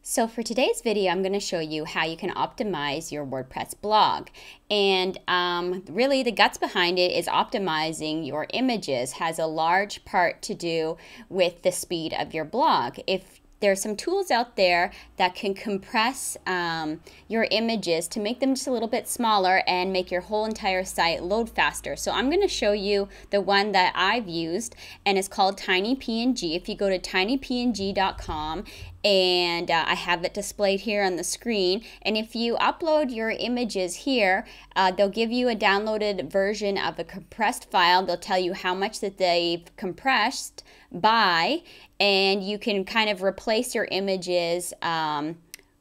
So for today's video, I'm going to show you how you can optimize your WordPress blog. And really the guts behind it is optimizing your images has a large part to do with the speed of your blog. If there's some tools out there that can compress your images to make them just a little bit smaller and make your whole entire site load faster. So I'm going to show you the one that I've used, and it's called TinyPNG. If you go to tinypng.com, and I have it displayed here on the screen, and if you upload your images here, they'll give you a downloaded version of a compressed file. They'll tell you how much that they've compressed by, and you can kind of replace your images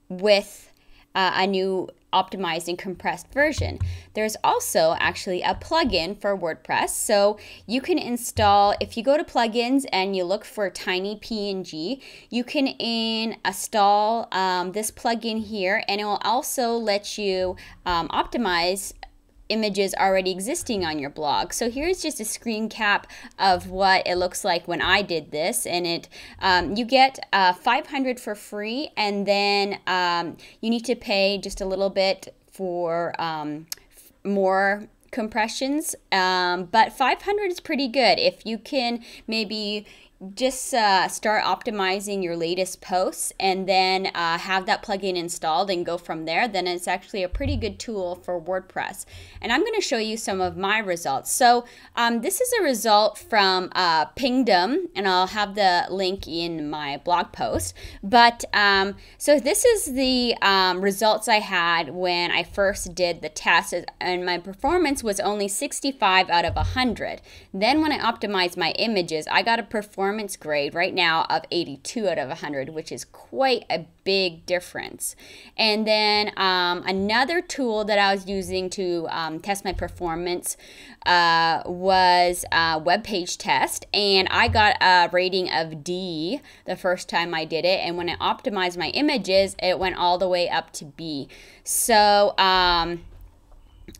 with a new optimized and compressed version. There's also actually a plugin for WordPress, so you can install, if you go to plugins and you look for TinyPNG, you can install this plugin here, and it will also let you optimize images already existing on your blog. So here's just a screen cap of what it looks like when I did this, and it you get 500 for free, and then you need to pay just a little bit for more compressions, but 500 is pretty good. If you can maybe just start optimizing your latest posts and then have that plugin installed and go from there, then it's actually a pretty good tool for WordPress. And I'm going to show you some of my results. So this is a result from Pingdom, and I'll have the link in my blog post. But so this is the results I had when I first did the test, and my performance was only 65 out of 100. Then when I optimized my images, I got a performance grade right now of 82 out of 100, which is quite a big difference. And then another tool that I was using to test my performance was Webpagetest, and I got a rating of D the first time I did it, and when I optimized my images, it went all the way up to B. So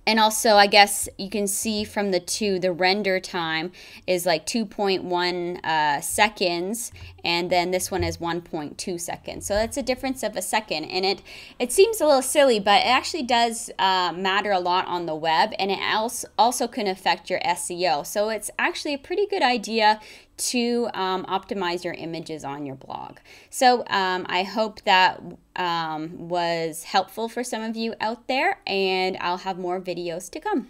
and also, I guess you can see from the render time is like 2.1 seconds, and then this one is 1.2 seconds. So that's a difference of a second, and it seems a little silly, but it actually does matter a lot on the web, and it also can affect your SEO. So it's actually a pretty good idea to optimize your images on your blog. So I hope that was helpful for some of you out there, and I'll have more videos to come.